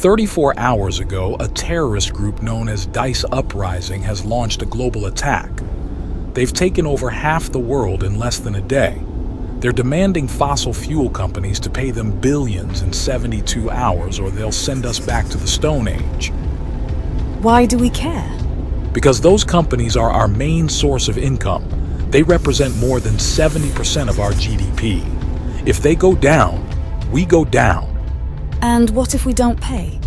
34 hours ago, a terrorist group known as Dice Uprising has launched a global attack. They've taken over half the world in less than a day. They're demanding fossil fuel companies to pay them billions in 72 hours or they'll send us back to the Stone Age. Why do we care? Because those companies are our main source of income. They represent more than 70% of our GDP. If they go down, we go down. And what if we don't pay?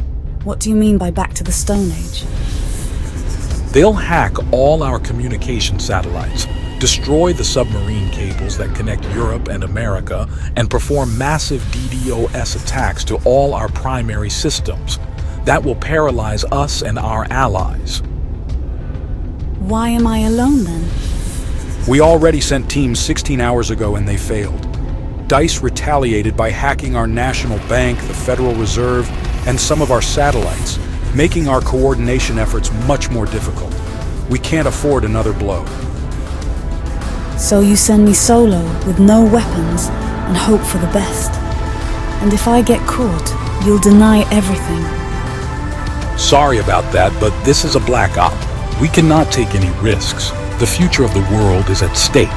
What do you mean by back to the Stone Age? They'll hack all our communication satellites, destroy the submarine cables that connect Europe and America, and perform massive DDoS attacks to all our primary systems. That will paralyze us and our allies. Why am I alone then? We already sent teams 16 hours ago and they failed. DICE retaliated by hacking our national bank, the Federal Reserve, and some of our satellites, making our coordination efforts much more difficult. We can't afford another blow. So you send me solo with no weapons and hope for the best. And if I get caught, you'll deny everything. Sorry about that, but this is a black op. We cannot take any risks. The future of the world is at stake.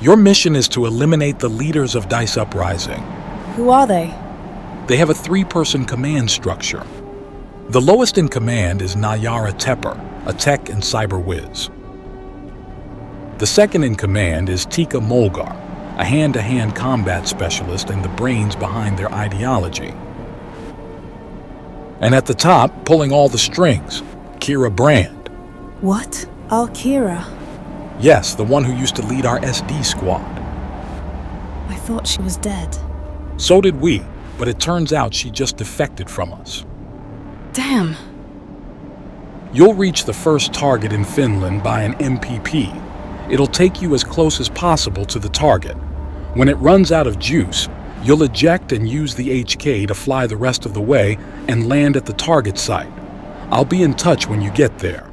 Your mission is to eliminate the leaders of Dice Uprising. Who are they? They have a 3-person command structure. The lowest in command is Nayara Tepper, a tech and cyber whiz. The second in command is Tika Mulgar, a hand-to-hand combat specialist and the brains behind their ideology. And at the top, pulling all the strings, Kira Brand. What? Kira? Yes, the one who used to lead our SD squad. I thought she was dead. So did we, but it turns out she just defected from us. Damn. You'll reach the first target in Finland by an MPP. It'll take you as close as possible to the target. When it runs out of juice, you'll eject and use the HK to fly the rest of the way and land at the target site. I'll be in touch when you get there.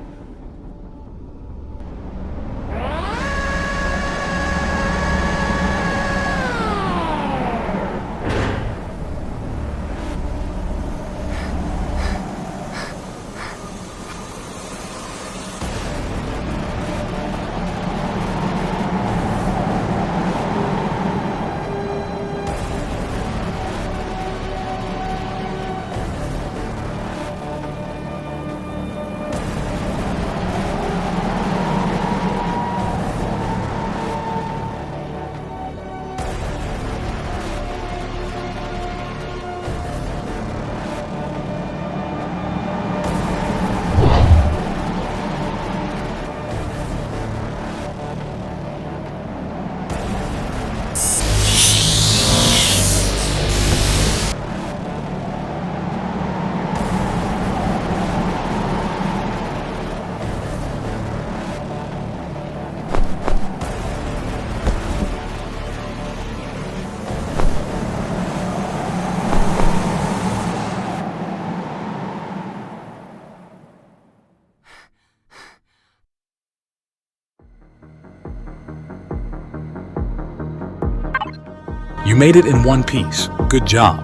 You made it in one piece. Good job.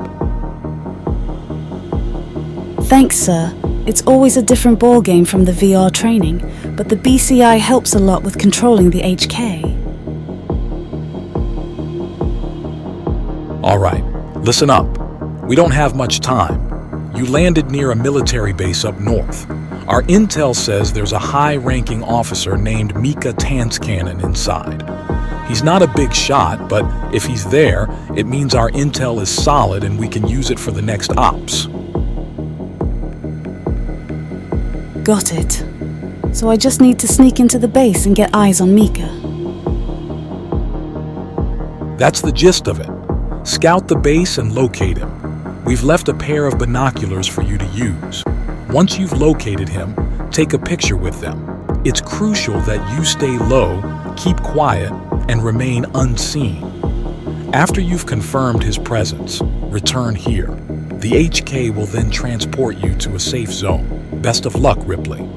Thanks, sir. It's always a different ballgame from the VR training, but the BCI helps a lot with controlling the HK. All right, listen up. We don't have much time. You landed near a military base up north. Our intel says there's a high-ranking officer named Mika Tanskanen inside. He's not a big shot, but if he's there, it means our intel is solid and we can use it for the next ops. Got it. So I just need to sneak into the base and get eyes on Mika. That's the gist of it. Scout the base and locate him. We've left a pair of binoculars for you to use. Once you've located him, take a picture with them. It's crucial that you stay low, Keep quiet and remain unseen. After you've confirmed his presence, return here. The HK will then transport you to a safe zone. Best of luck, Ripley.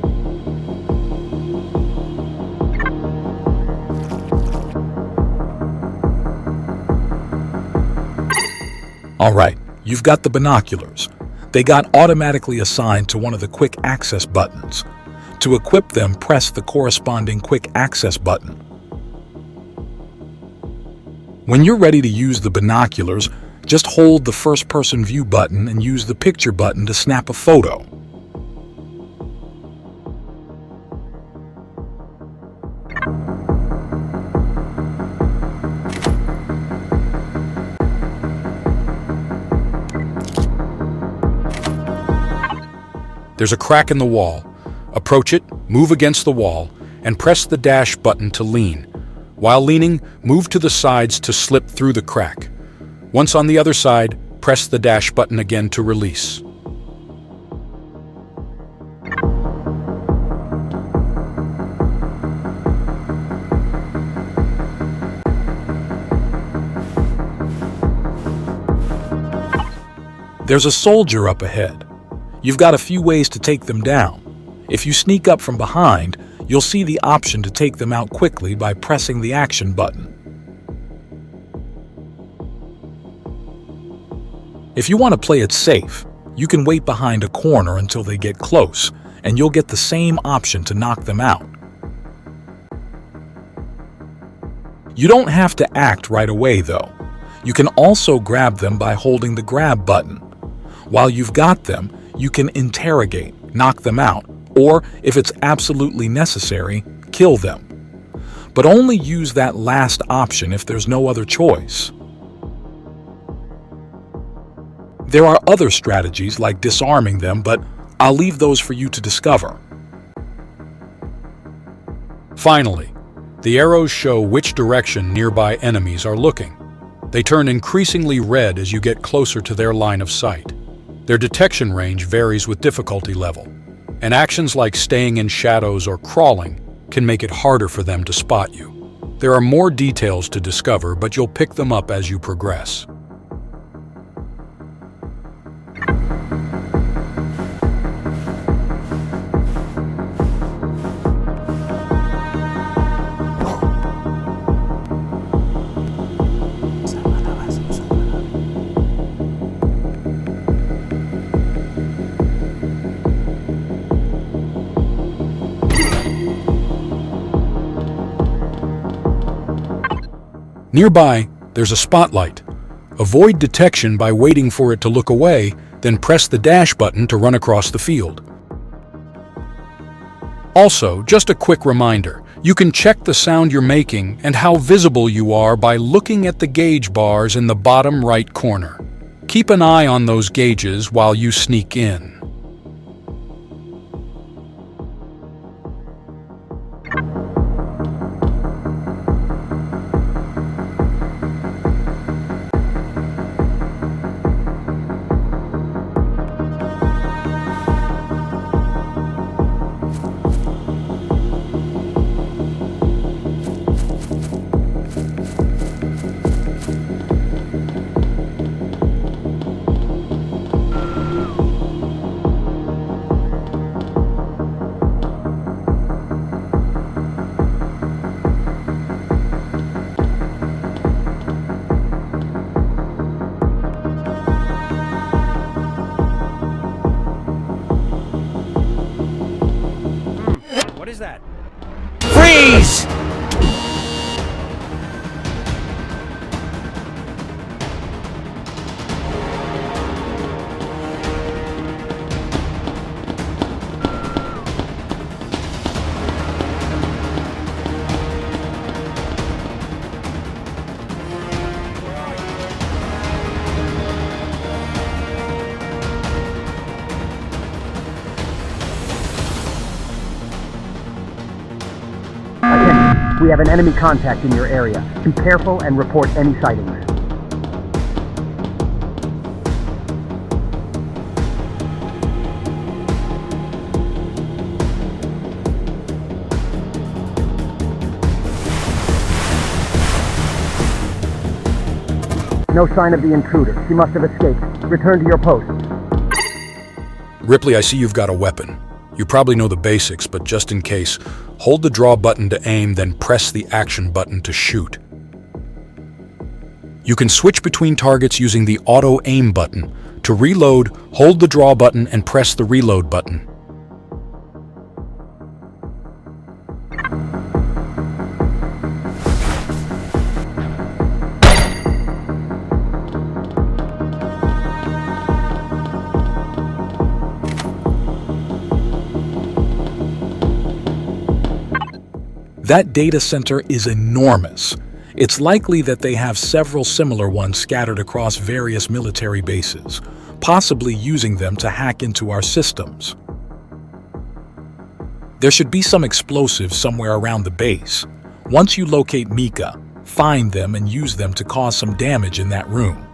All right, you've got the binoculars. They got automatically assigned to one of the quick access buttons. To equip them, press the corresponding quick access button. When you're ready to use the binoculars, just hold the first-person view button and use the picture button to snap a photo. There's a crack in the wall. Approach it, move against the wall, and press the dash button to lean. While leaning, move to the sides to slip through the crack. Once on the other side, press the dash button again to release. There's a soldier up ahead. You've got a few ways to take them down. If you sneak up from behind, you'll see the option to take them out quickly by pressing the action button. If you want to play it safe, you can wait behind a corner until they get close, and you'll get the same option to knock them out. You don't have to act right away, though. You can also grab them by holding the grab button. While you've got them, you can interrogate, knock them out, or, if it's absolutely necessary, kill them. But only use that last option if there's no other choice. There are other strategies like disarming them, but I'll leave those for you to discover. Finally, the arrows show which direction nearby enemies are looking. They turn increasingly red as you get closer to their line of sight. Their detection range varies with difficulty level, and actions like staying in shadows or crawling can make it harder for them to spot you. There are more details to discover, but you'll pick them up as you progress. Nearby, there's a spotlight. Avoid detection by waiting for it to look away, then press the dash button to run across the field. Also, just a quick reminder, you can check the sound you're making and how visible you are by looking at the gauge bars in the bottom right corner. Keep an eye on those gauges while you sneak in. What is that? Freeze! We have an enemy contact in your area. Be careful and report any sightings. No sign of the intruder. She must have escaped. Return to your post. Ripley, I see you've got a weapon. You probably know the basics, but just in case, hold the draw button to aim, then press the action button to shoot. You can switch between targets using the auto aim button. To reload, hold the draw button and press the reload button. That data center is enormous. It's likely that they have several similar ones scattered across various military bases, possibly using them to hack into our systems. There should be some explosives somewhere around the base. Once you locate Mika, find them and use them to cause some damage in that room.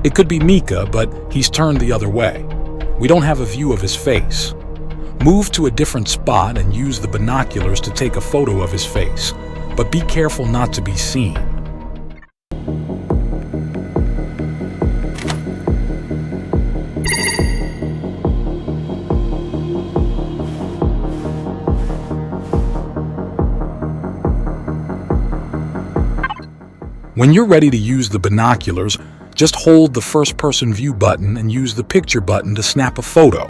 It could be Mika, but he's turned the other way. We don't have a view of his face. Move to a different spot and use the binoculars to take a photo of his face, but be careful not to be seen. When you're ready to use the binoculars, just hold the first-person view button and use the picture button to snap a photo.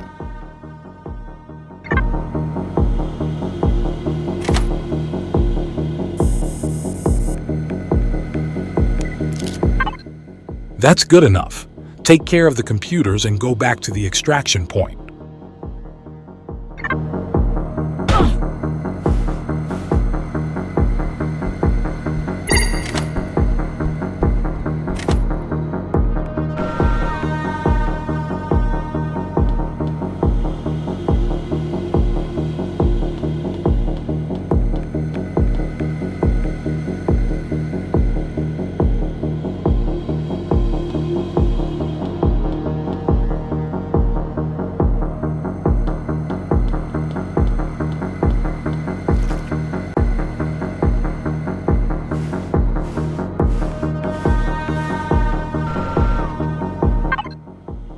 That's good enough. Take care of the computers and go back to the extraction point.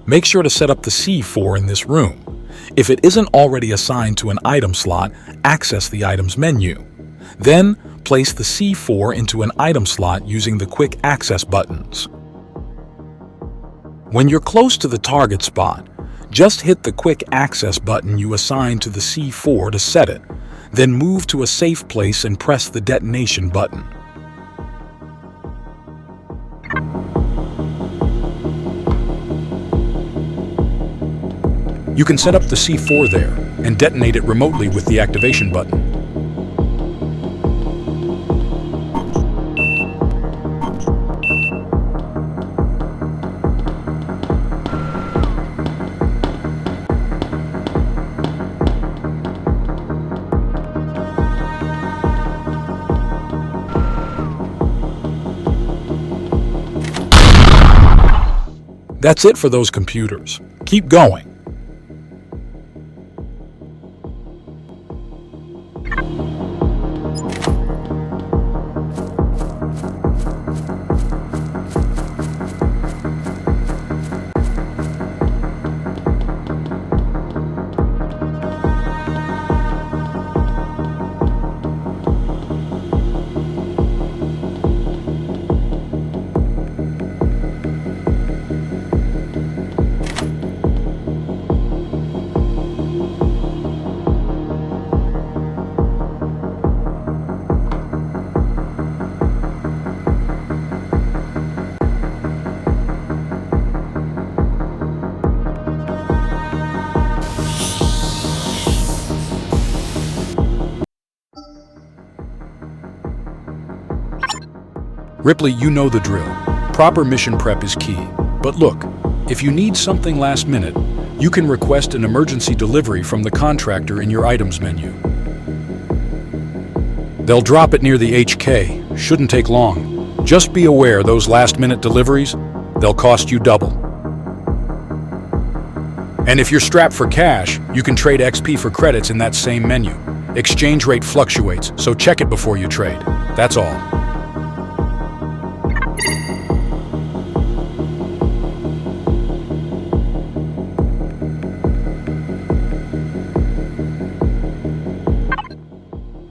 Make sure to set up the C4 in this room. If it isn't already assigned to an item slot, access the items menu. Then, place the C4 into an item slot using the quick access buttons. When you're close to the target spot, just hit the quick access button you assigned to the C4 to set it, then move to a safe place and press the detonation button. You can set up the C4 there and detonate it remotely with the activation button. That's it for those computers. Keep going. Ripley, you know the drill. Proper mission prep is key. But look, if you need something last minute, you can request an emergency delivery from the contractor in your items menu. They'll drop it near the HK. Shouldn't take long. Just be aware those last-minute deliveries, they'll cost you double. And if you're strapped for cash, you can trade XP for credits in that same menu. Exchange rate fluctuates, so check it before you trade. That's all.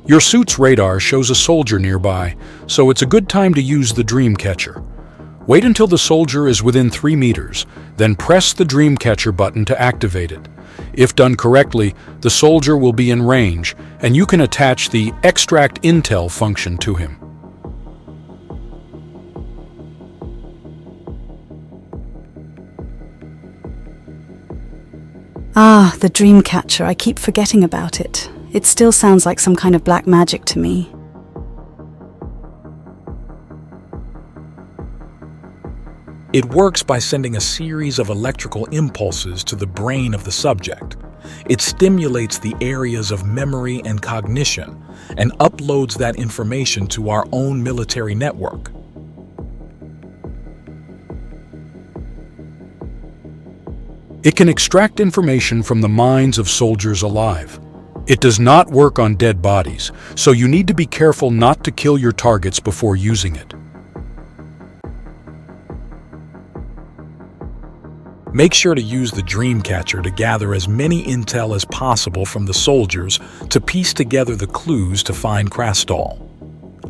Your suit's radar shows a soldier nearby, so it's a good time to use the dream catcher. Wait until the soldier is within 3 meters, then press the dream catcher button to activate it. If done correctly, the soldier will be in range, and you can attach the Extract Intel function to him. Ah, the dream catcher. I keep forgetting about it. It still sounds like some kind of black magic to me. It works by sending a series of electrical impulses to the brain of the subject. It stimulates the areas of memory and cognition and uploads that information to our own military network. It can extract information from the minds of soldiers alive. It does not work on dead bodies, so you need to be careful not to kill your targets before using it. Make sure to use the dream catcher to gather as many intel as possible from the soldiers to piece together the clues to find Krastal.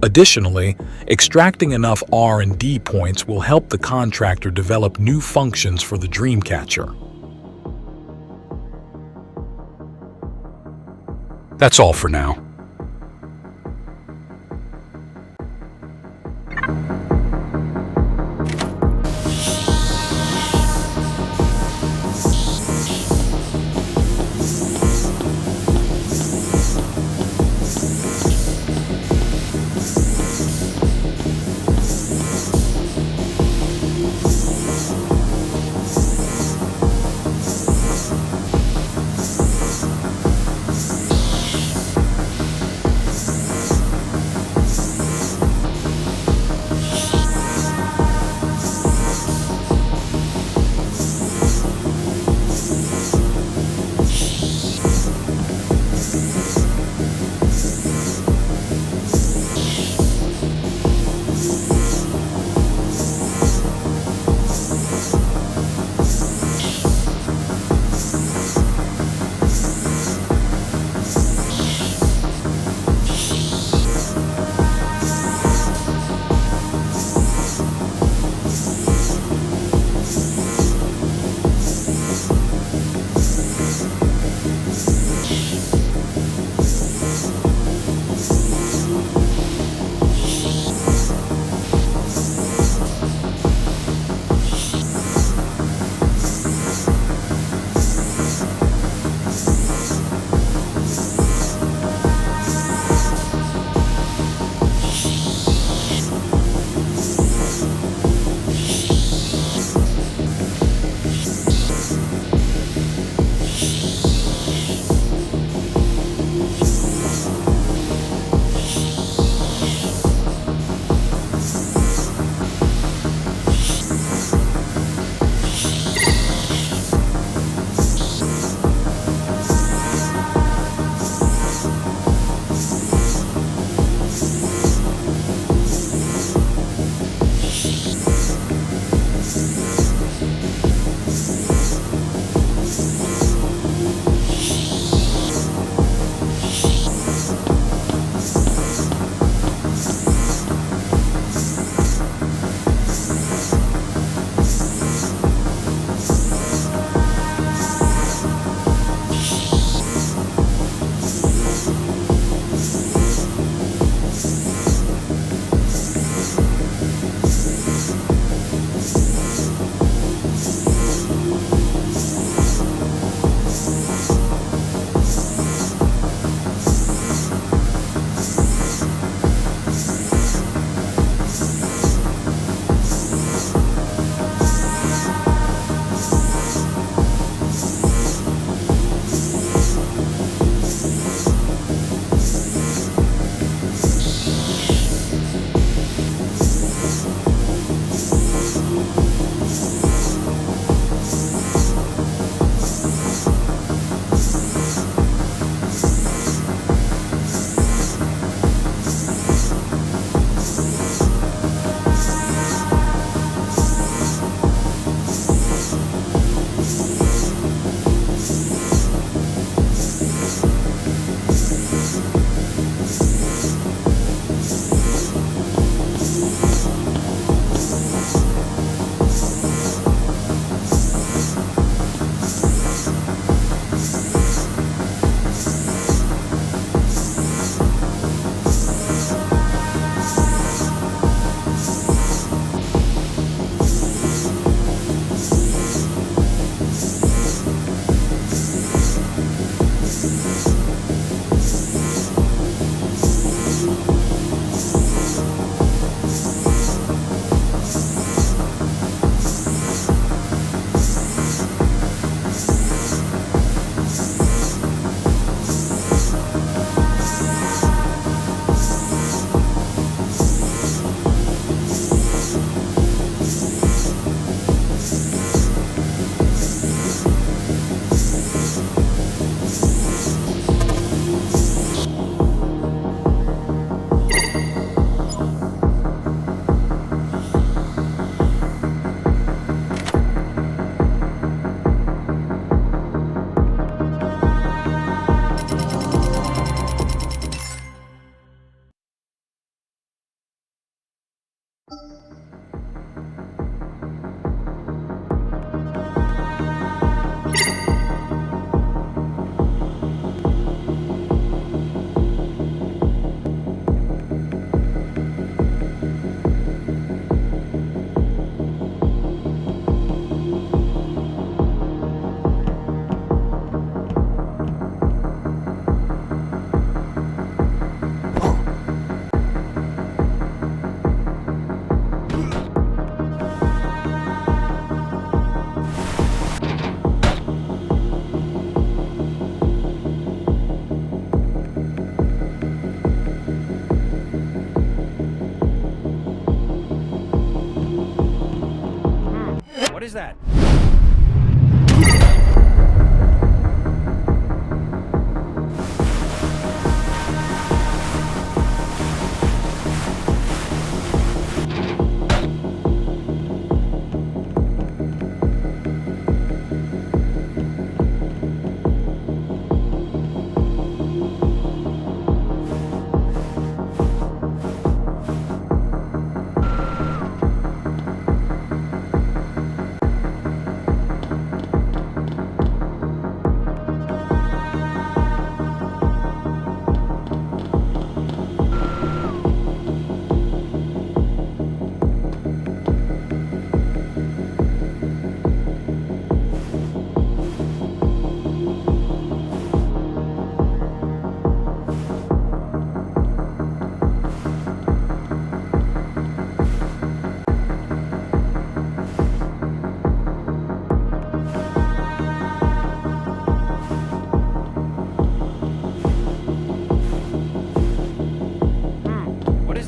Additionally, extracting enough R&D points will help the contractor develop new functions for the dream catcher. That's all for now.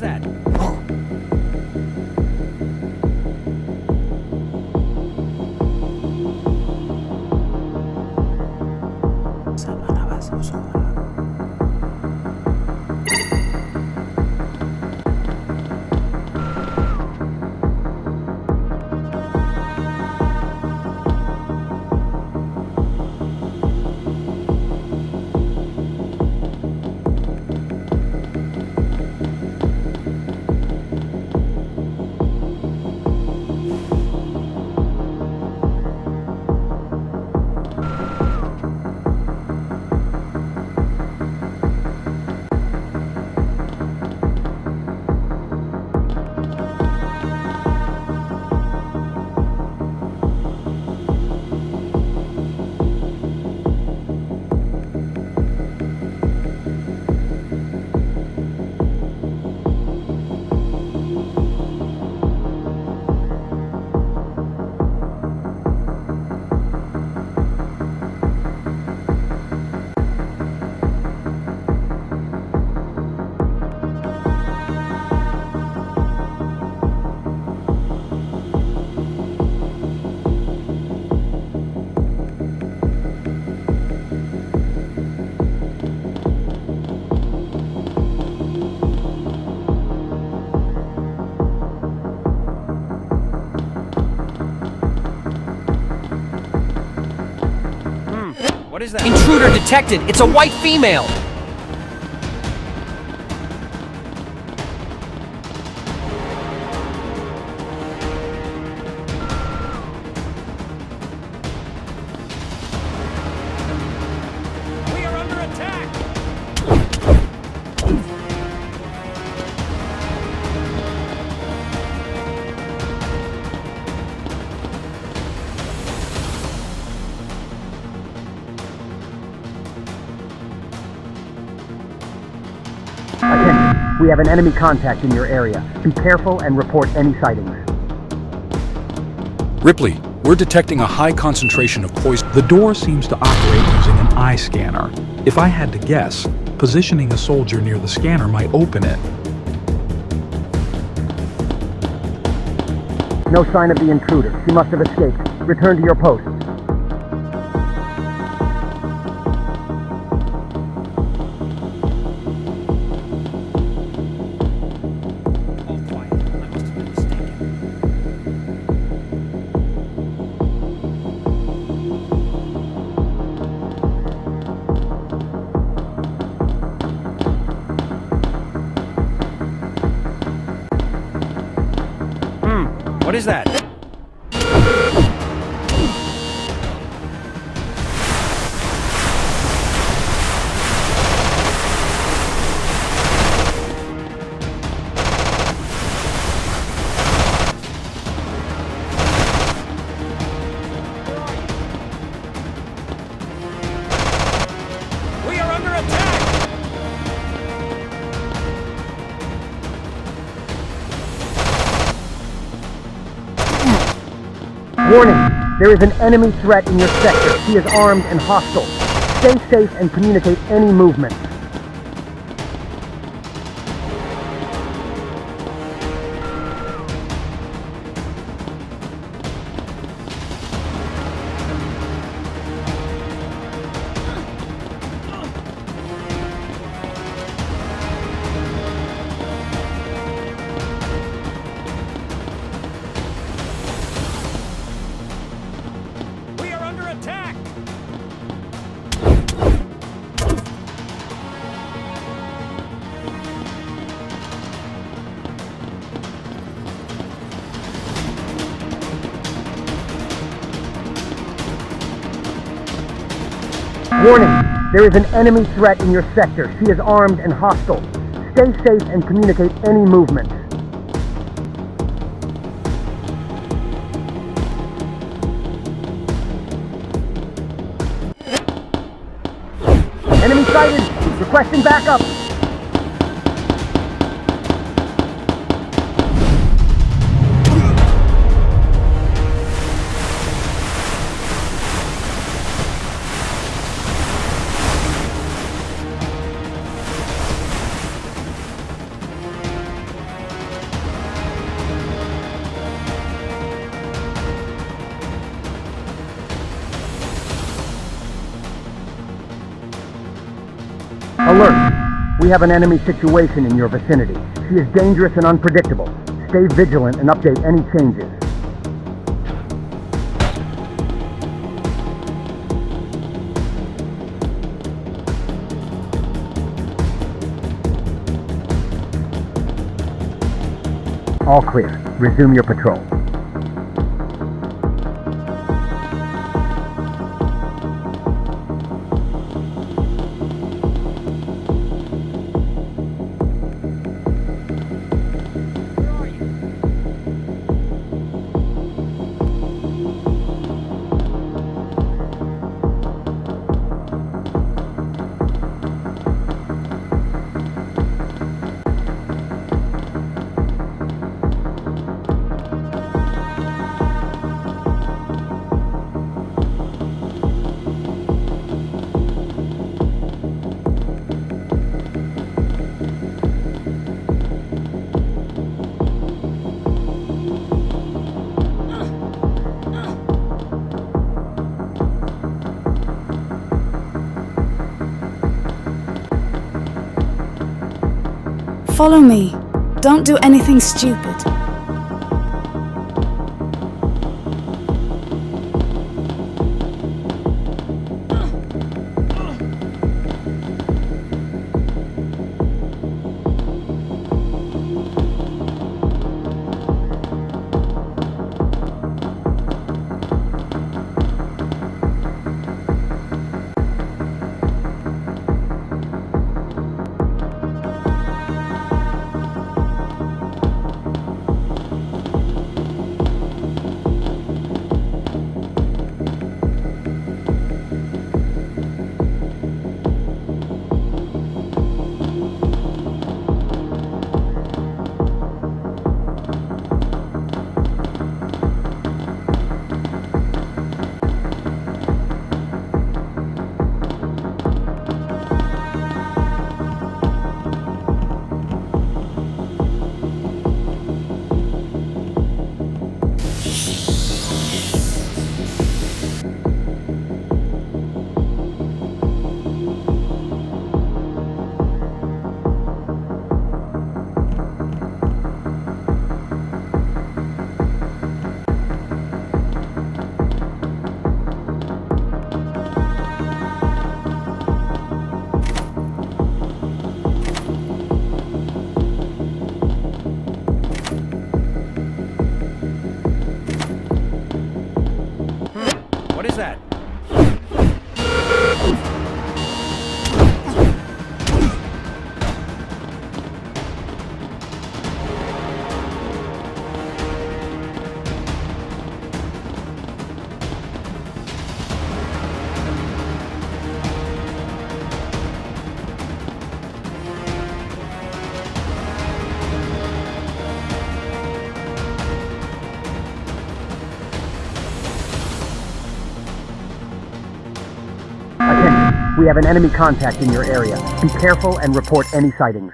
is that? What is that? Intruder detected! It's a white female! We are under attack! Attention, we have an enemy contact in your area. Be careful and report any sightings. Ripley, we're detecting a high concentration of poison. The door seems to operate using an eye scanner. If I had to guess, positioning a soldier near the scanner might open it. No sign of the intruder. She must have escaped. Return to your post. All quiet. I must have been mistaken. What is that? We are under attack! Warning! There is an enemy threat in your sector. She is armed and hostile. Stay safe and communicate any movement. We are under attack! Warning! There is an enemy threat in your sector. She is armed and hostile. Stay safe and communicate any movement. Enemy sighted! Requesting backup! Alert! We have an enemy situation in your vicinity. She is dangerous and unpredictable. Stay vigilant and update any changes. All clear. Resume your patrol. Follow me. Don't do anything stupid. What is that? Attention, we have an enemy contact in your area. Be careful and report any sightings.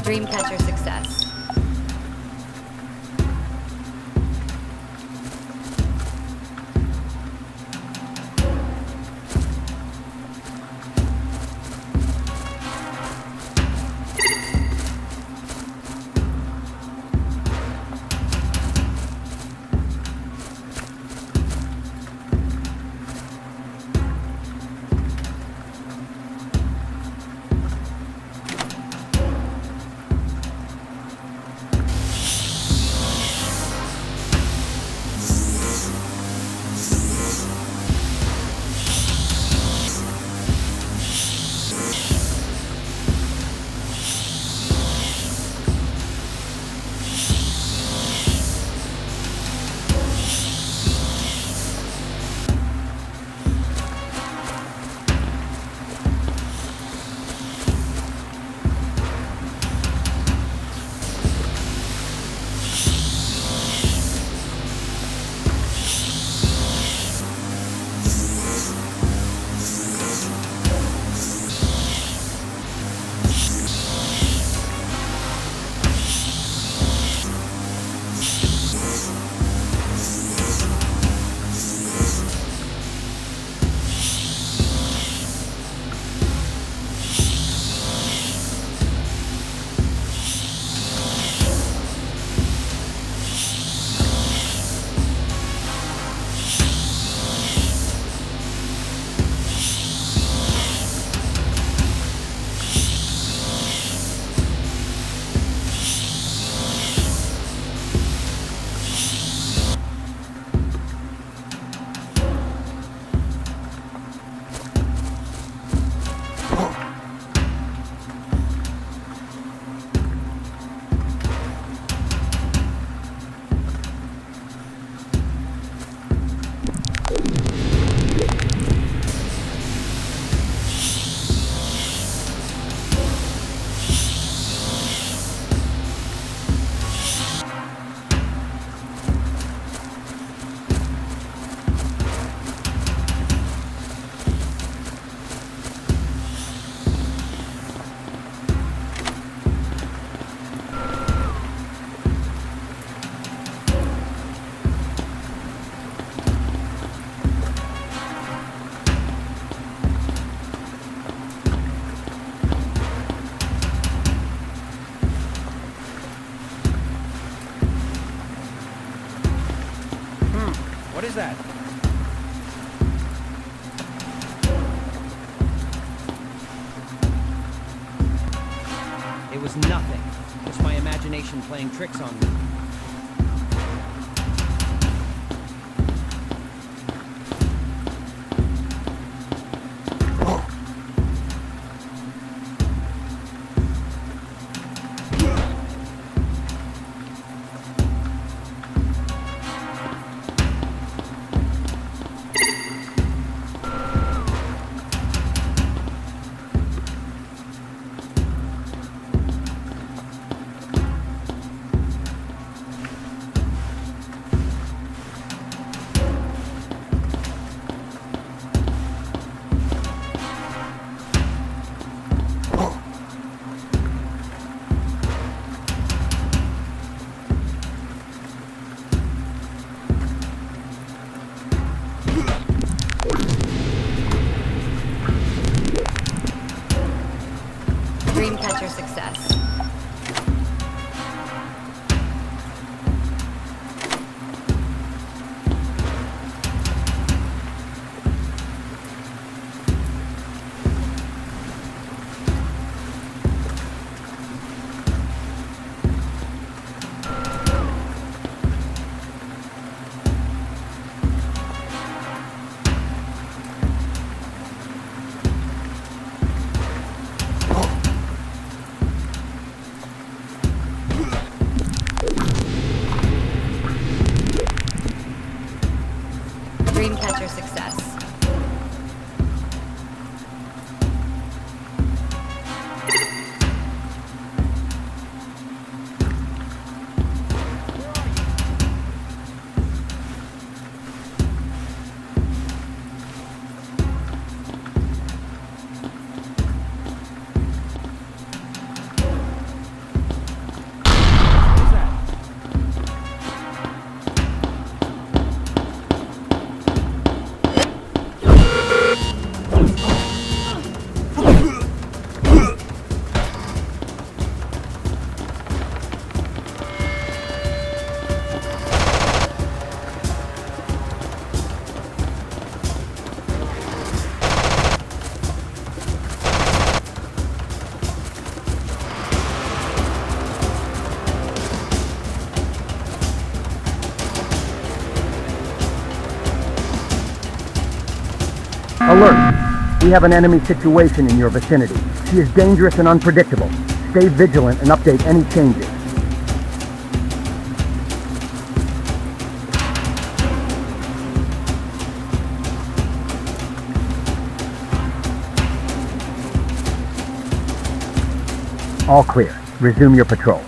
Dreamcatcher success. What is that? It was nothing. Just my imagination playing tricks on me. Dreamcatcher success. Alert! We have an enemy situation in your vicinity. She is dangerous and unpredictable. Stay vigilant and update any changes. All clear. Resume your patrol.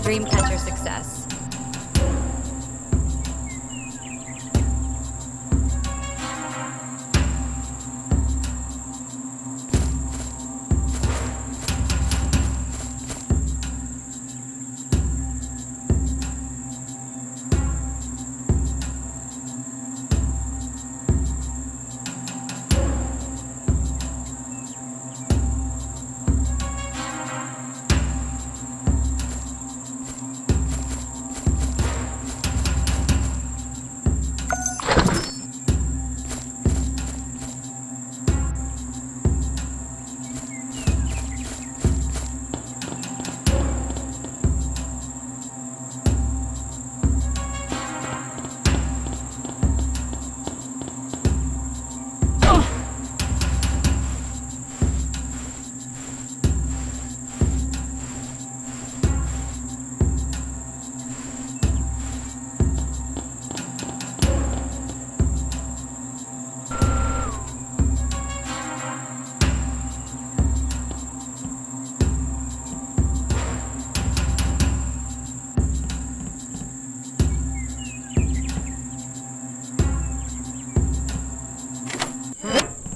Dreamcatcher success.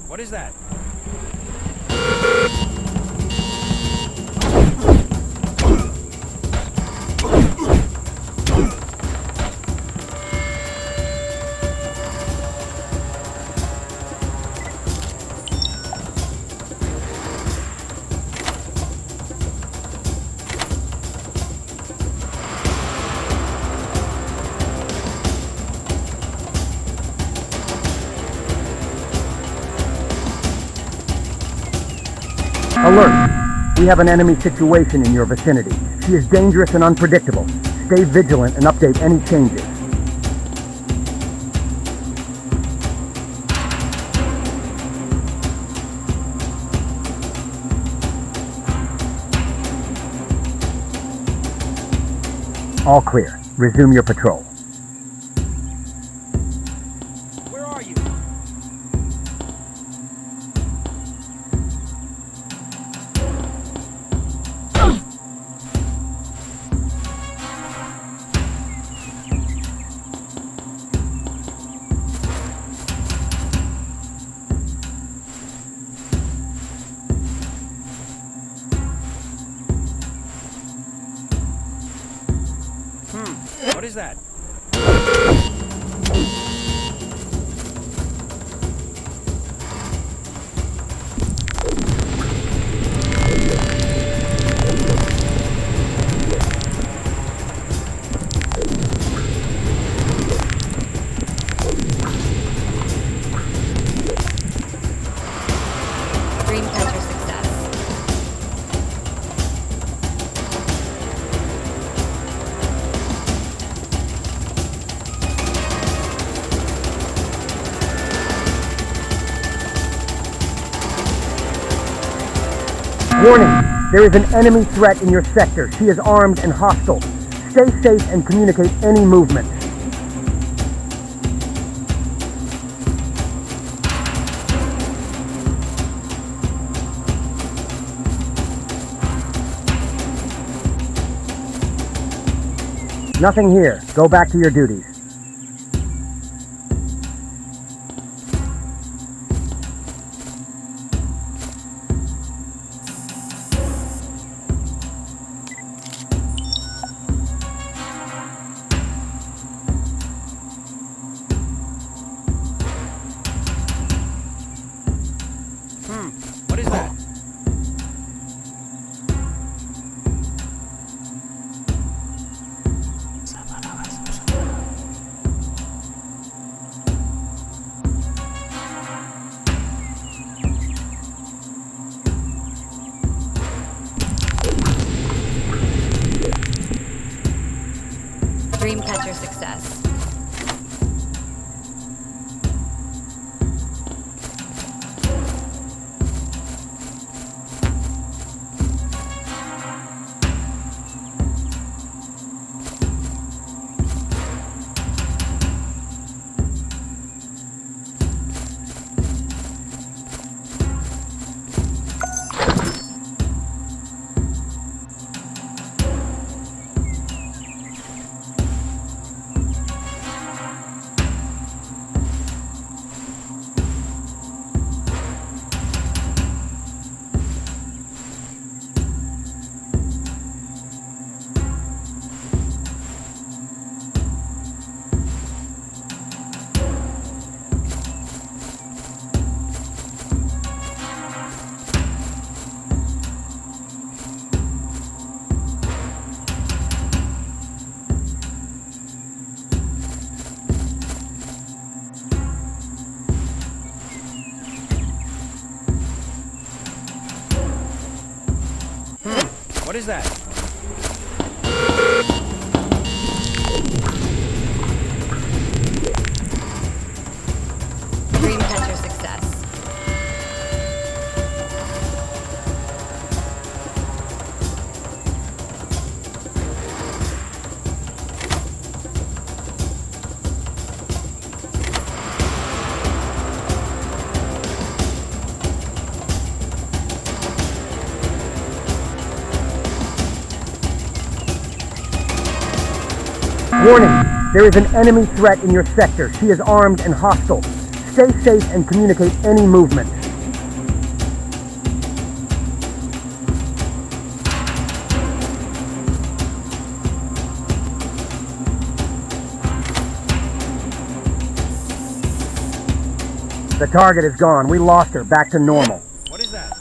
What is that? Alert! We have an enemy situation in your vicinity. She is dangerous and unpredictable. Stay vigilant and update any changes. All clear. Resume your patrol. Where are you? What is that? Dreamcatcher success. Warning, there is an enemy threat in your sector. She is armed and hostile. Stay safe and communicate any movement. Nothing here. Go back to your duties. What is that? Dreamcatcher success. What is that? Dreamcatcher success. Warning, there is an enemy threat in your sector. She is armed and hostile. Stay safe and communicate any movement. The target is gone. We lost her. Back to normal. What is that?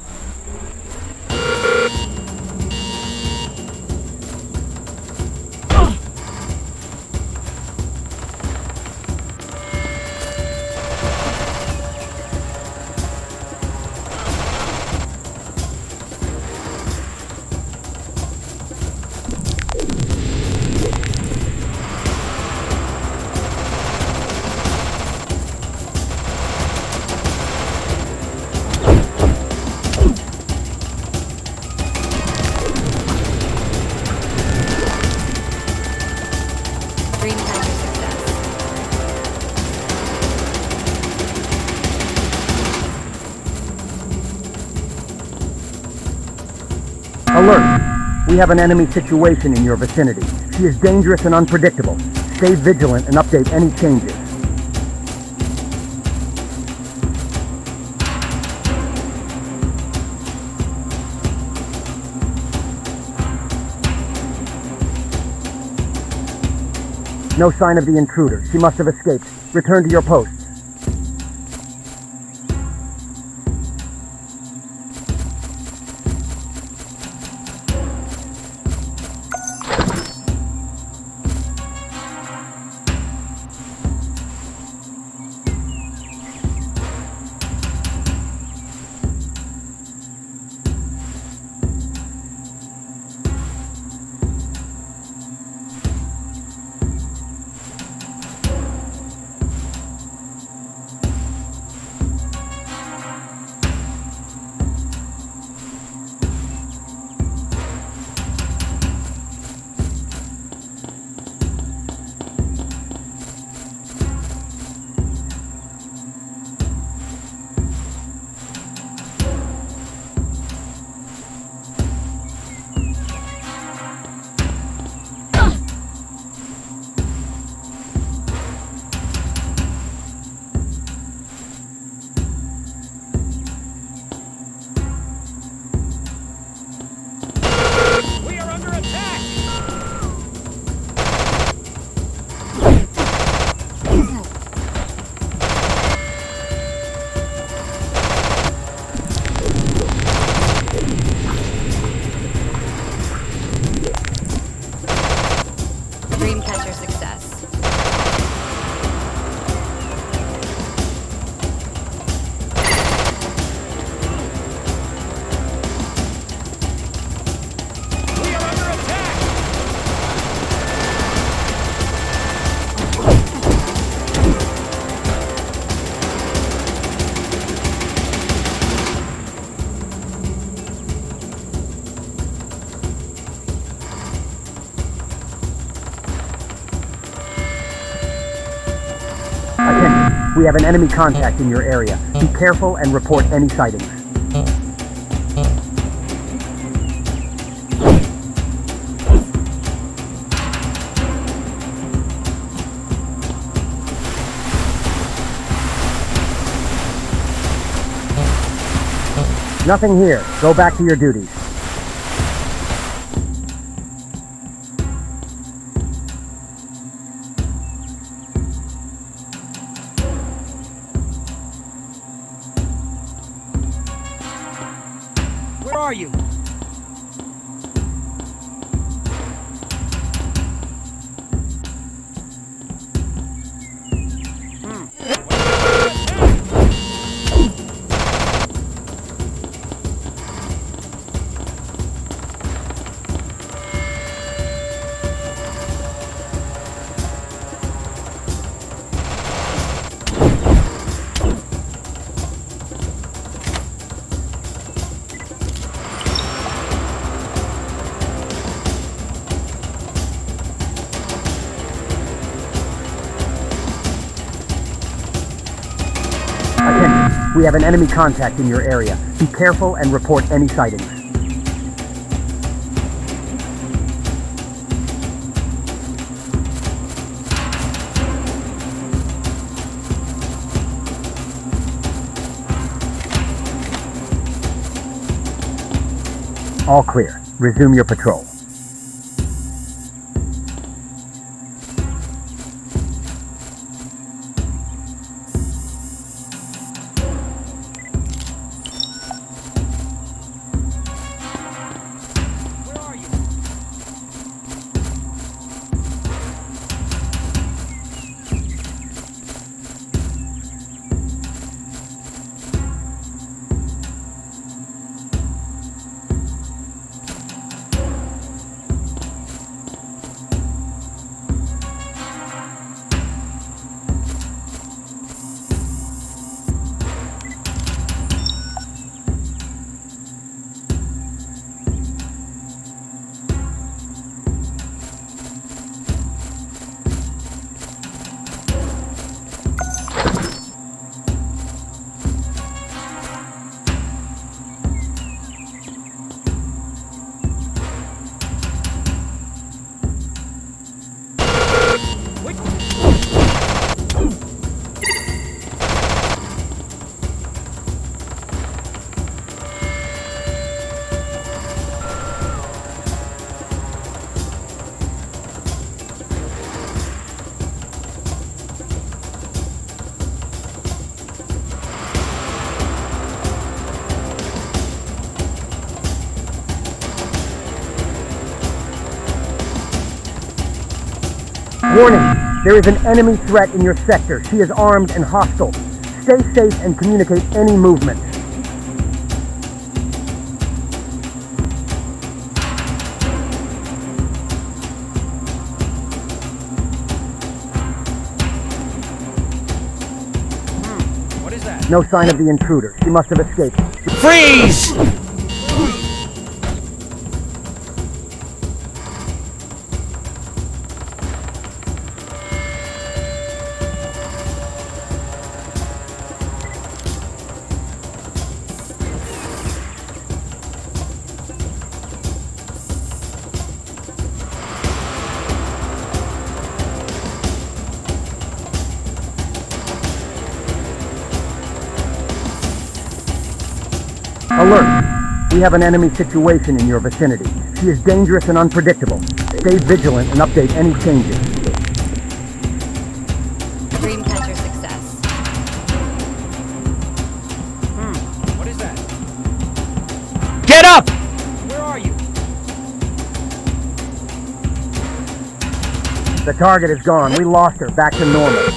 Dreamcatcher success. Alert! We have an enemy situation in your vicinity. She is dangerous and unpredictable. Stay vigilant and update any changes. No sign of the intruder. She must have escaped. Return to your posts. We have an enemy contact in your area. Be careful and report any sightings. Nothing here. Go back to your duties. Where are you? Attention. We have an enemy contact in your area. Be careful and report any sightings. All clear. Resume your patrol. Where are you? Warning! There is an enemy threat in your sector. She is armed and hostile. Stay safe and communicate any movement. What is that? No sign of the intruder. She must have escaped. Freeze! Alert! We have an enemy situation in your vicinity. She is dangerous and unpredictable. Stay vigilant and update any changes. Dreamcatcher success. What is that? Get up! Where are you? The target is gone. We lost her. Back to normal.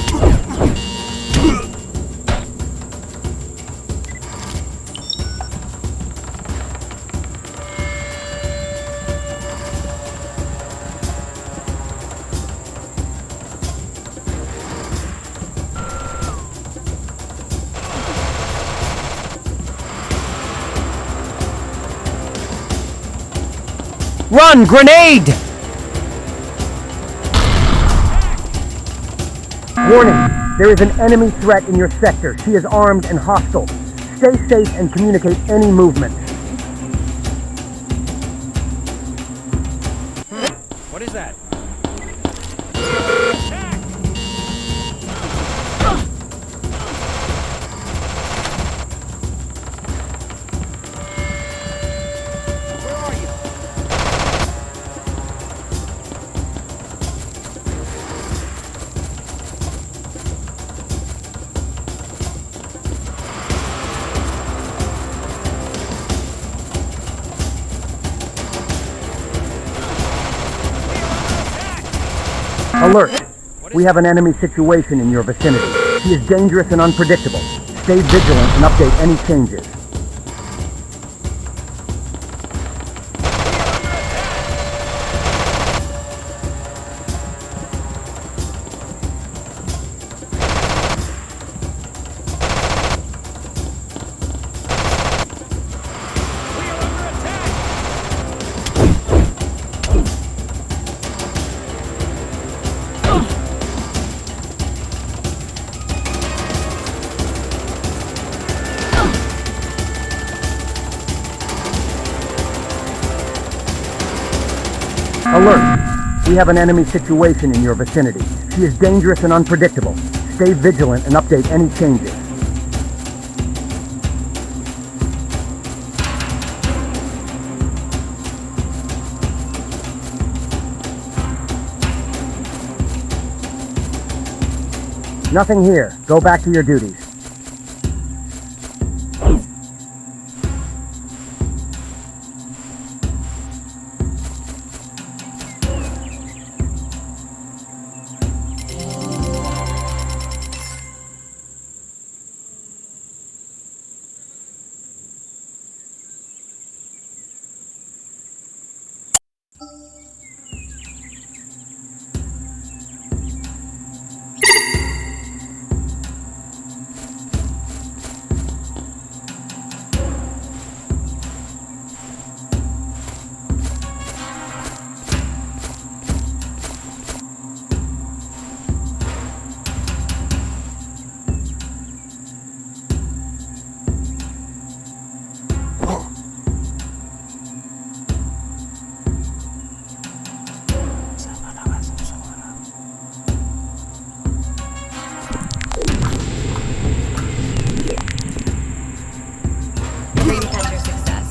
Run! Grenade! Warning! There is an enemy threat in your sector. She is armed and hostile. Stay safe and communicate any movement. What is that? Alert! We have an enemy situation in your vicinity. She is dangerous and unpredictable. Stay vigilant and update any changes. Alert! We have an enemy situation in your vicinity. She is dangerous and unpredictable. Stay vigilant and update any changes. Nothing here. Go back to your duties. Dreamcatcher success.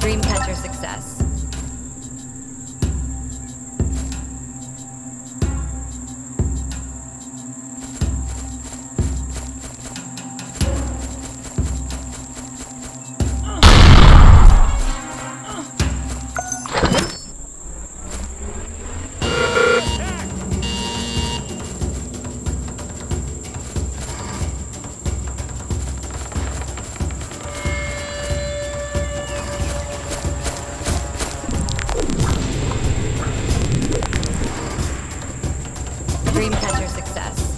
Dreamcatcher success. Dreamcatcher success.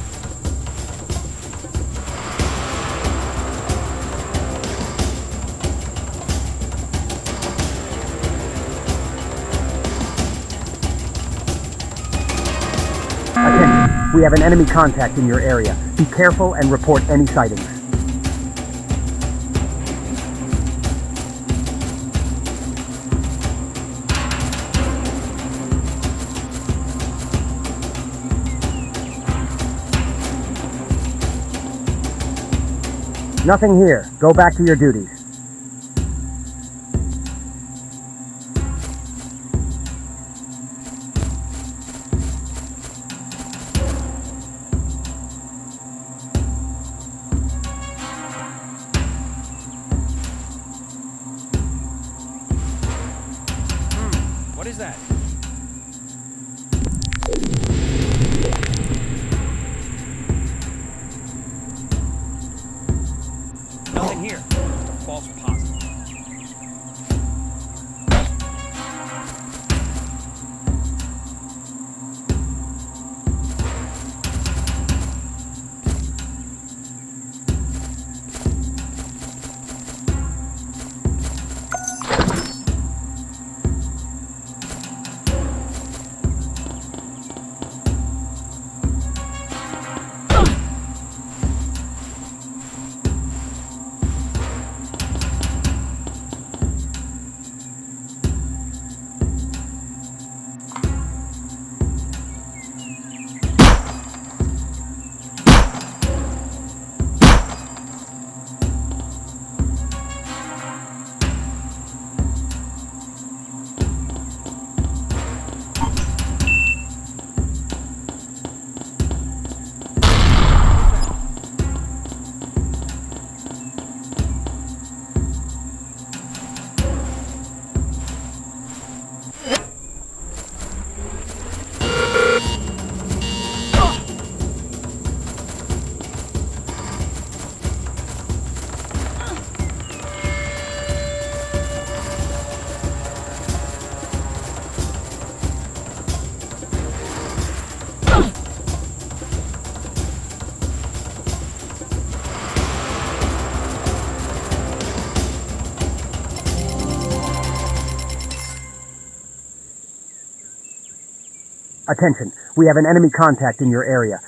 Attention. We have an enemy contact in your area. Be careful and report any sightings. Nothing here. Go back to your duties. What is that? Nothing here. Just a false positive. Attention, we have an enemy contact in your area.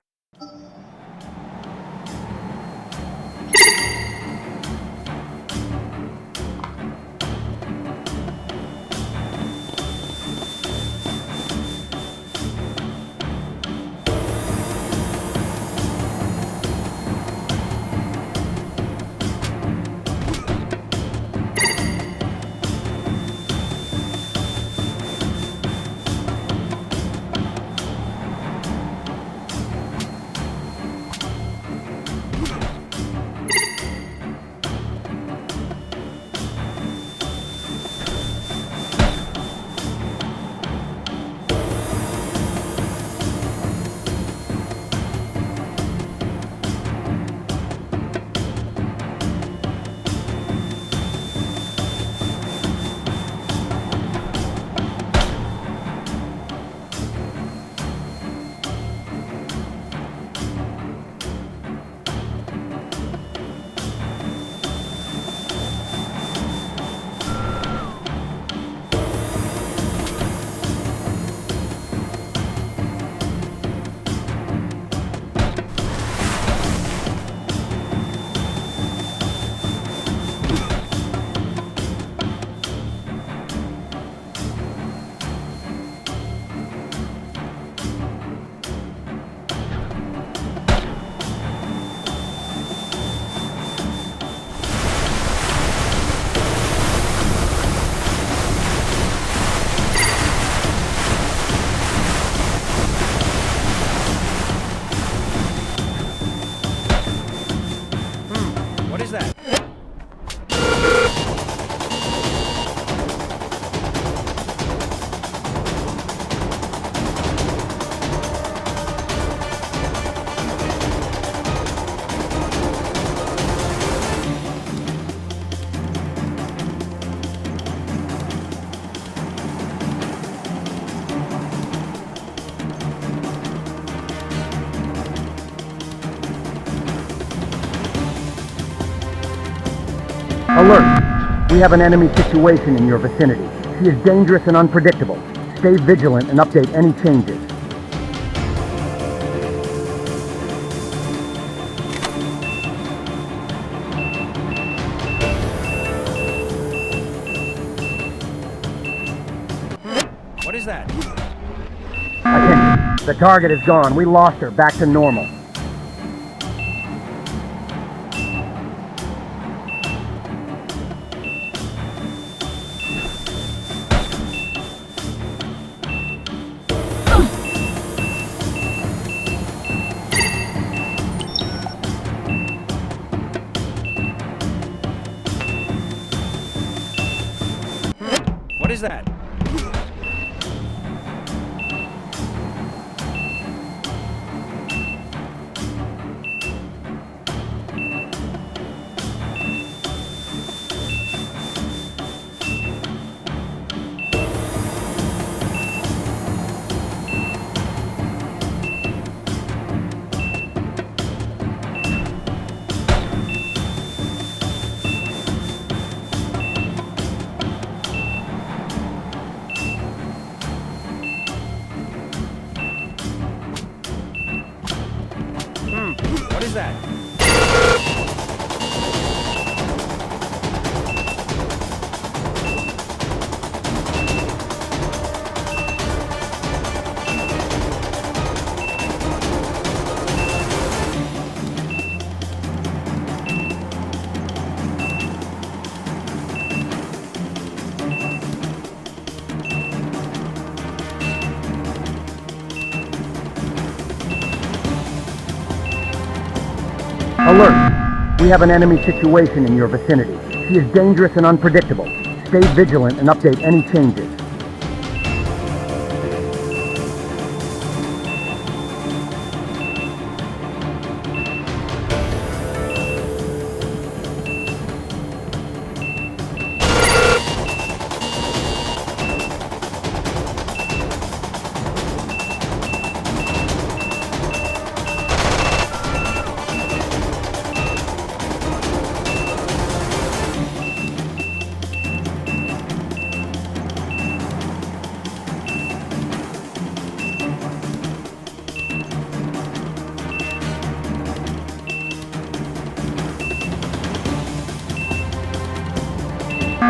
What is that? Alert! We have an enemy situation in your vicinity. She is dangerous and unpredictable. Stay vigilant and update any changes. What is that? Attention. The target is gone. We lost her. Back to normal. What is that? is that? Alert! We have an enemy situation in your vicinity. She is dangerous and unpredictable. Stay vigilant and update any changes.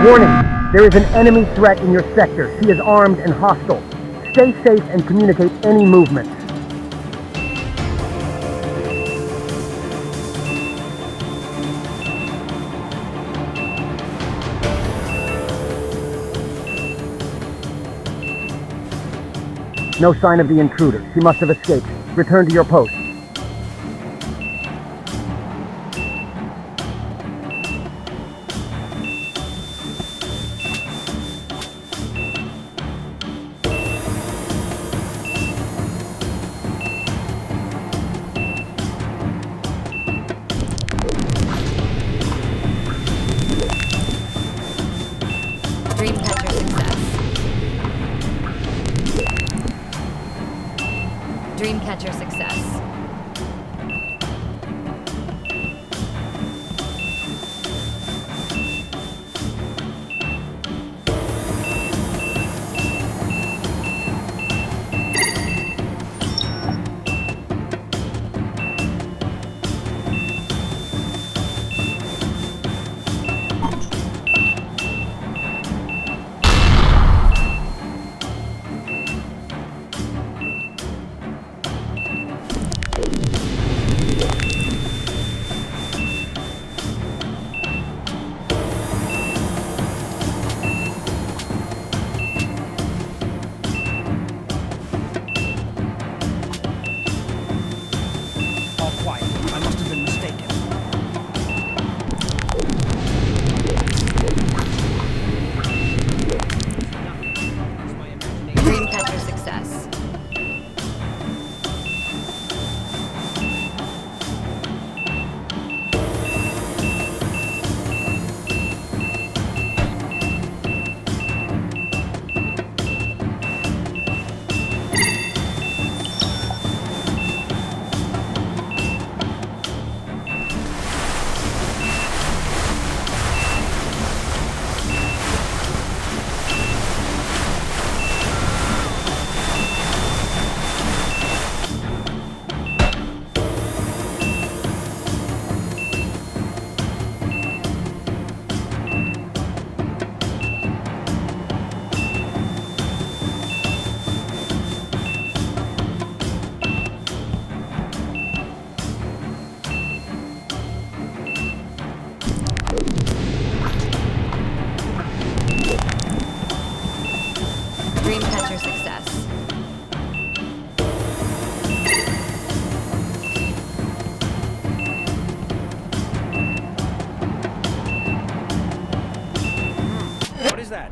Warning! There is an enemy threat in your sector. She is armed and hostile. Stay safe and communicate any movements. No sign of the intruder. She must have escaped. Return to your post. Dreamcatcher success. Dreamcatcher success. All quiet. I must have been mistaken. It's my imagination. Dreamcatcher success. Dreamcatcher success. What is that?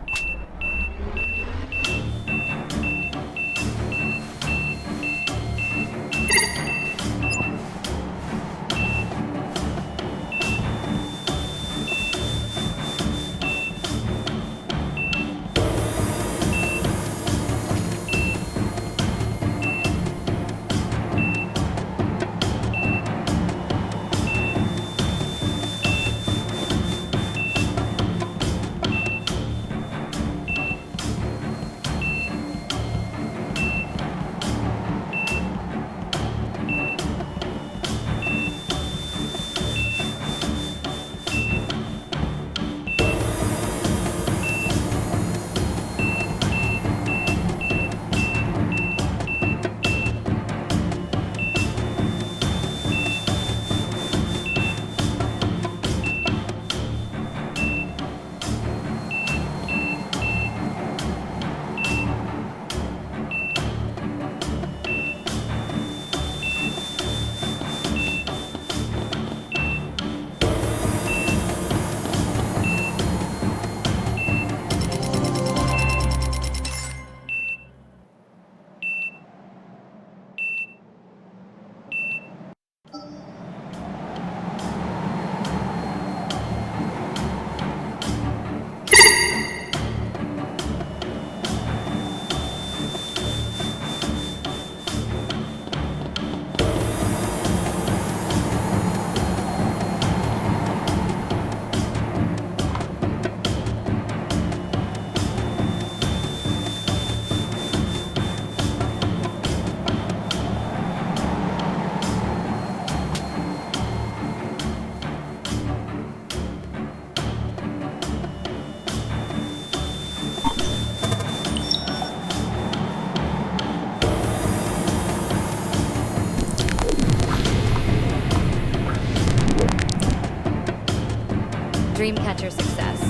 Dreamcatcher success.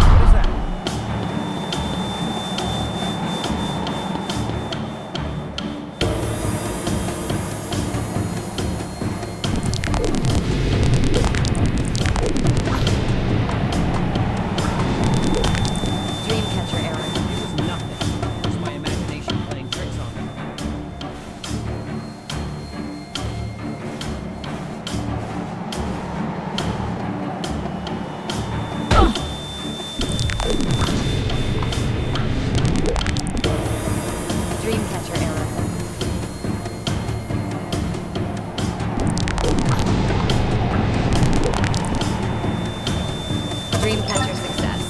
What is that? Dreamcatcher error. It was nothing. Just my imagination playing tricks on me. Dreamcatcher error. Dreamcatcher success.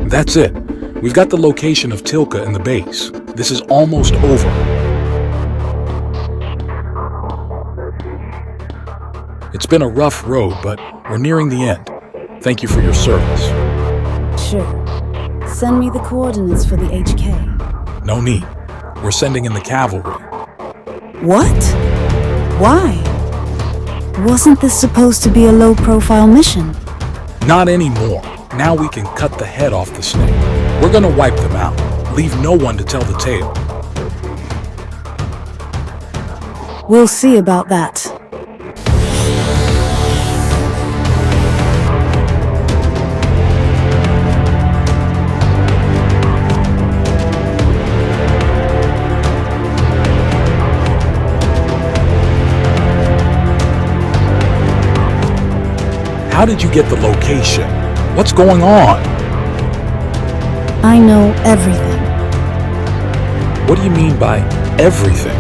That's it. We've got the location of Tilka and the base. This is almost over. It's been a rough road, but we're nearing the end. Thank you for your service. Sure. Send me the coordinates for the HK. No need. We're sending in the cavalry. What? Why? Wasn't this supposed to be a low-profile mission? Not anymore. Now we can cut the head off the snake. We're gonna wipe them out. Leave no one to tell the tale. We'll see about that. How did you get the location? What's going on? I know everything. What do you mean by everything?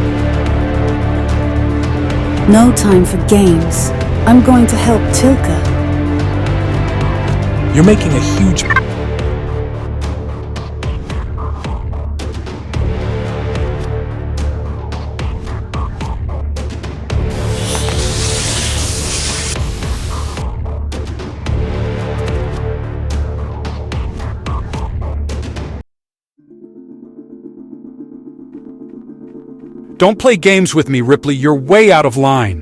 No time for games. I'm going to help Tilka. You're making a huge... Don't play games with me, Ripley. You're way out of line.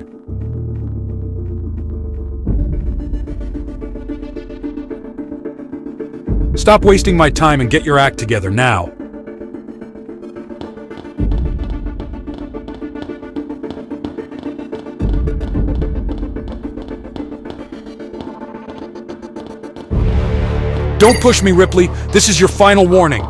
Stop wasting my time and get your act together now. Don't push me, Ripley. This is your final warning.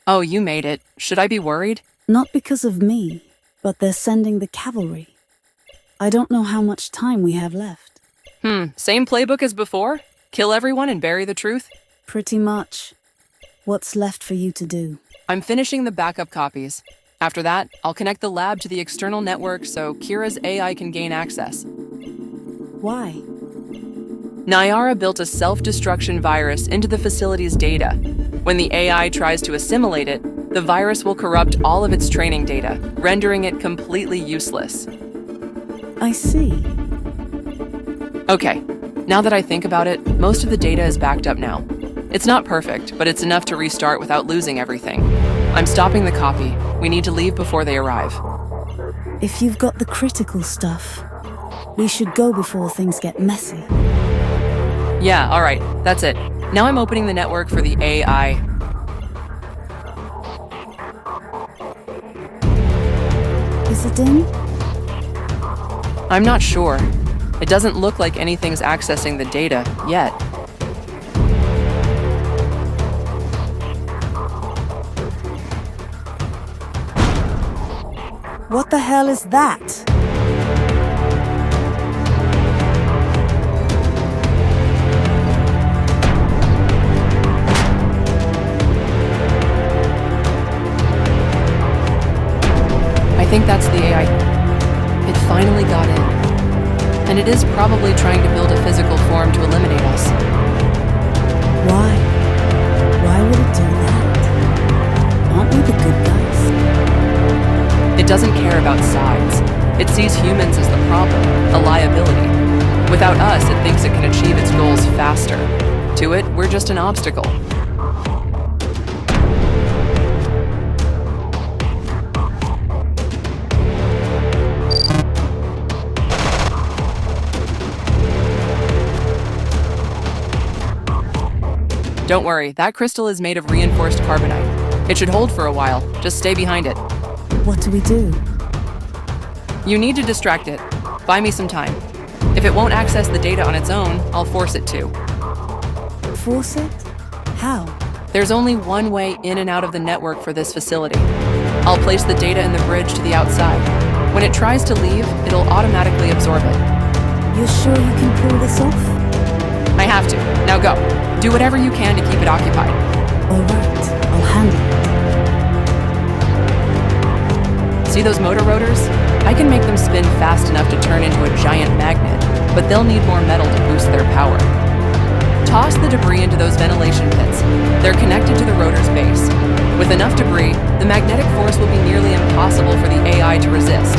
Oh, you made it. Should I be worried? Not because of me, but they're sending the cavalry. I don't know how much time we have left. Same playbook as before? Kill everyone and bury the truth? Pretty much. What's left for you to do? I'm finishing the backup copies. After that, I'll connect the lab to the external network so Kira's AI can gain access. Why? Nyara built a self-destruction virus into the facility's data. When the AI tries to assimilate it, the virus will corrupt all of its training data, rendering it completely useless. I see. Okay, now that I think about it, most of the data is backed up now. It's not perfect, but it's enough to restart without losing everything. I'm stopping the copy. We need to leave before they arrive. If you've got the critical stuff, we should go before things get messy. Yeah, all right, that's it. Now I'm opening the network for the AI. Is it in? I'm not sure. It doesn't look like anything's accessing the data yet. What the hell is that? I think that's the AI. It finally got in. And it is probably trying to build a physical form to eliminate us. Why? Why would it do that? Aren't we the good guys? It doesn't care about sides. It sees humans as the problem, a liability. Without us, it thinks it can achieve its goals faster. To it, we're just an obstacle. Don't worry, that crystal is made of reinforced carbonite. It should hold for a while. Just stay behind it. What do we do? You need to distract it. Buy me some time. If it won't access the data on its own, I'll force it to. Force it? How? There's only one way in and out of the network for this facility. I'll place the data in the bridge to the outside. When it tries to leave, it'll automatically absorb it. You're sure you can pull this off? I have to. Now go. Do whatever you can to keep it occupied. All right, I'll handle it. See those motor rotors? I can make them spin fast enough to turn into a giant magnet, but they'll need more metal to boost their power. Toss the debris into those ventilation pits. They're connected to the rotor's base. With enough debris, the magnetic force will be nearly impossible for the AI to resist.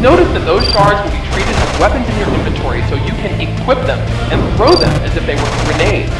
Notice that those shards will be treated as weapons in your inventory so you can equip them and throw them as if they were grenades.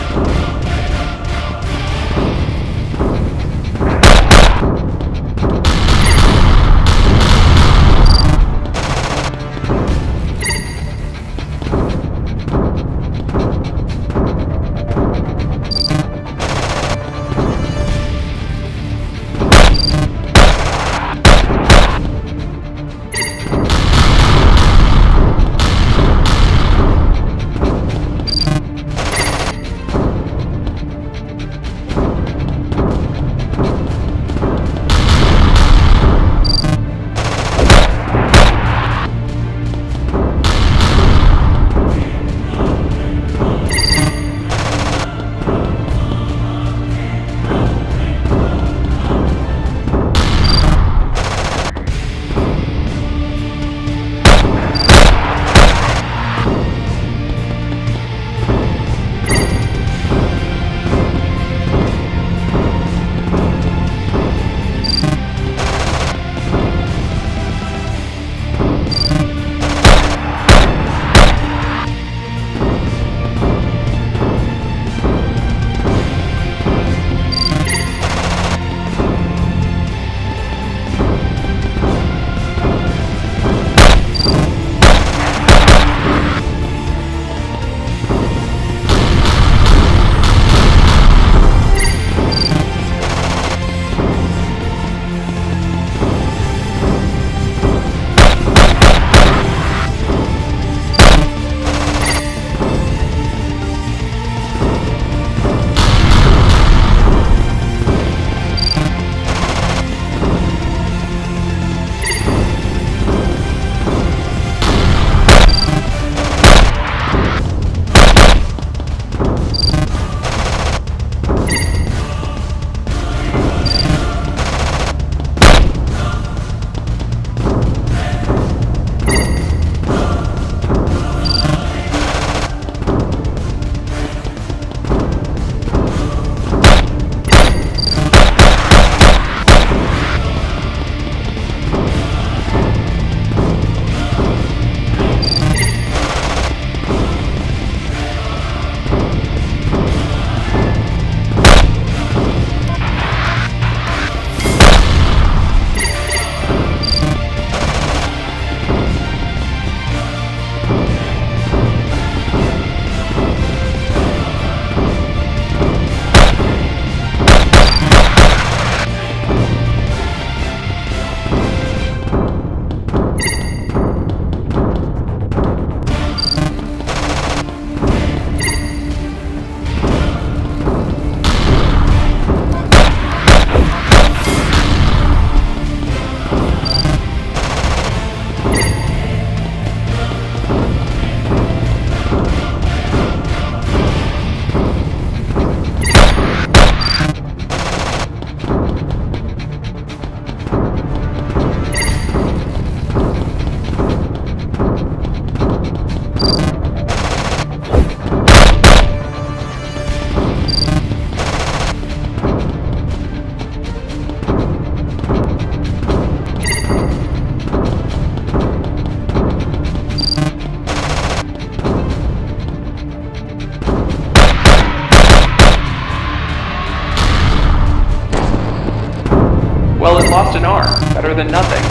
Well, it lost an arm. Better than nothing.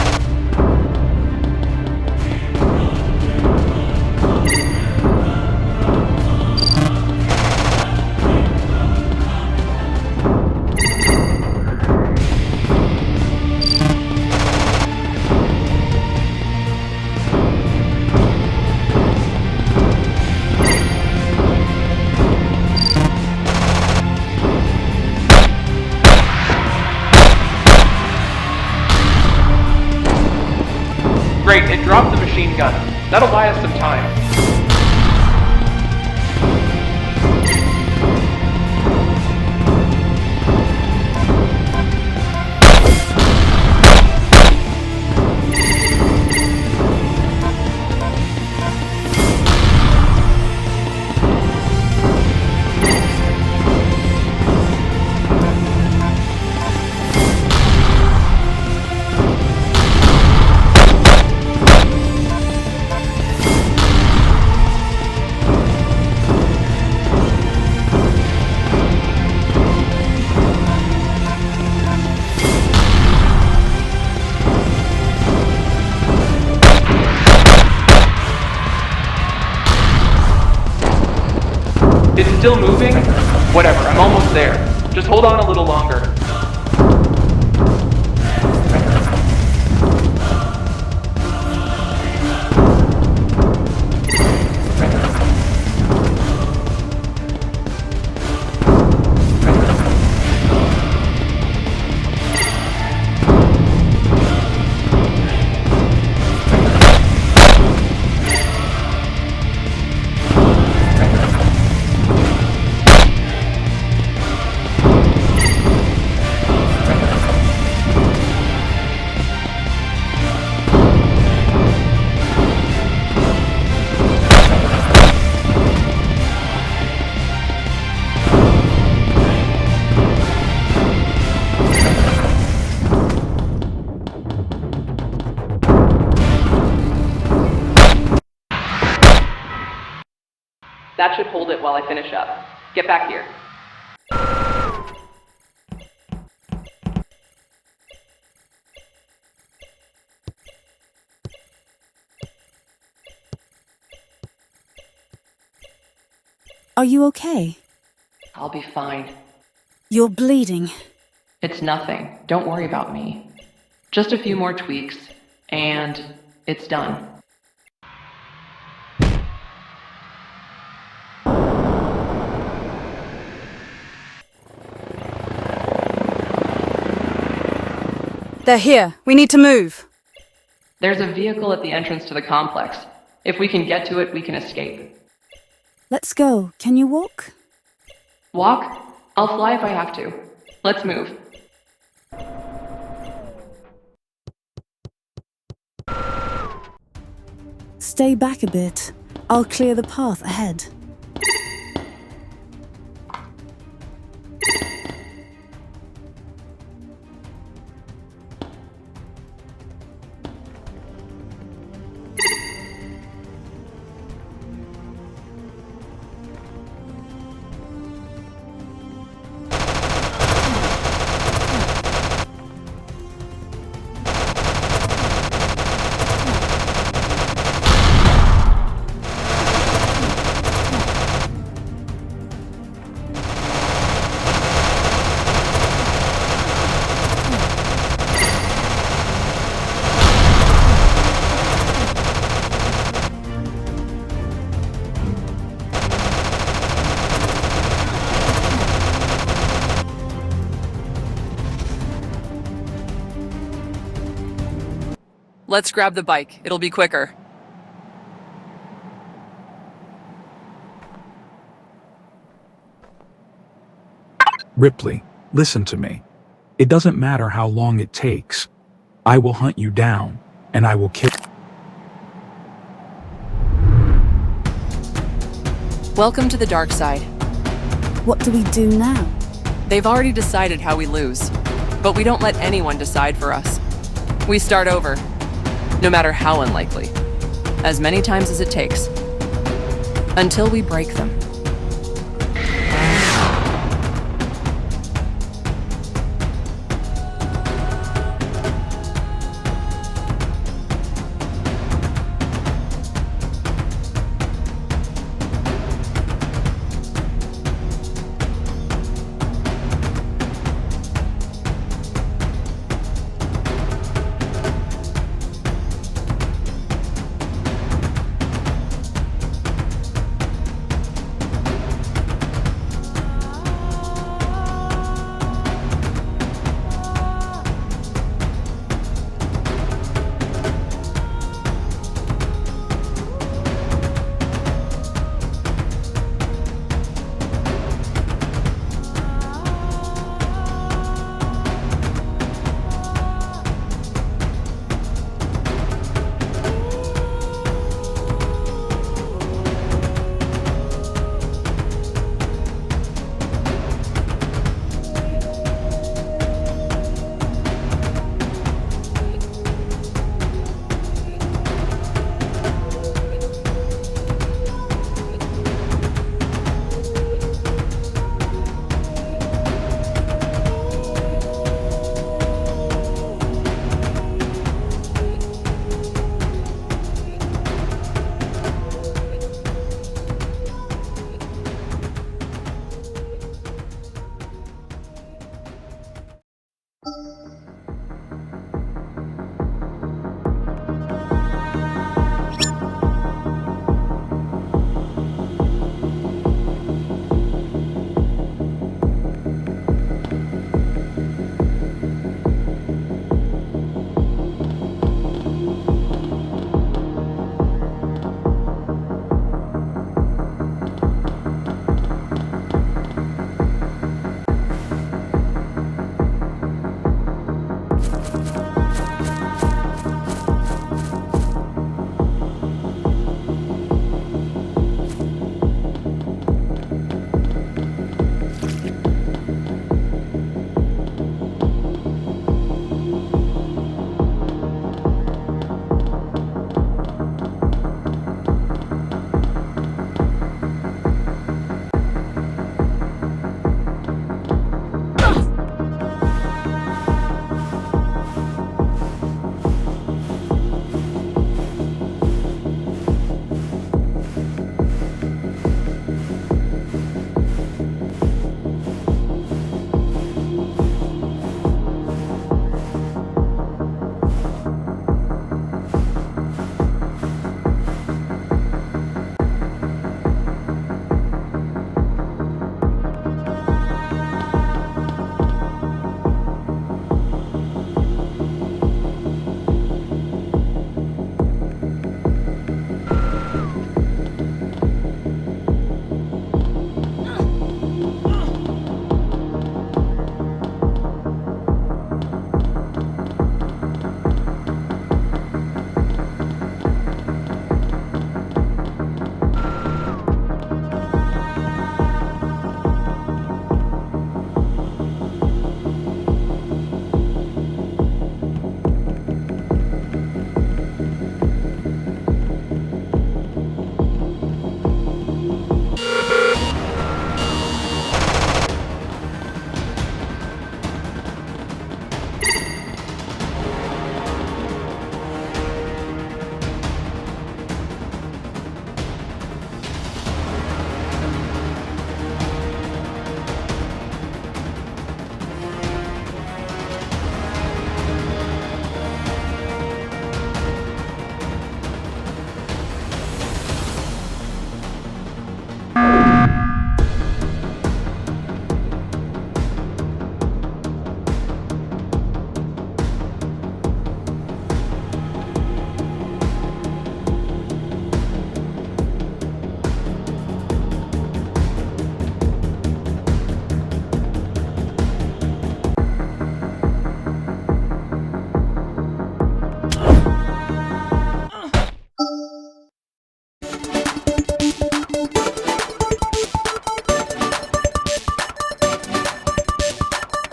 Great, it dropped the machine gun. That'll buy us some time. still moving? Whatever, I'm almost there. Just hold on a little longer. That should hold it while I finish up. Get back here. Are you okay? I'll be fine. You're bleeding. It's nothing. Don't worry about me. Just a few more tweaks, and it's done. They're here. We need to move. There's a vehicle at the entrance to the complex. If we can get to it, we can escape. Let's go. Can you walk? Walk? I'll fly if I have to. Let's move. Stay back a bit. I'll clear the path ahead. Let's grab the bike. It'll be quicker. Ripley, listen to me. It doesn't matter how long it takes. I will hunt you down, and I will kill. Welcome to the dark side. What do we do now? They've already decided how we lose, but we don't let anyone decide for us. We start over, no matter how unlikely, as many times as it takes, until we break them.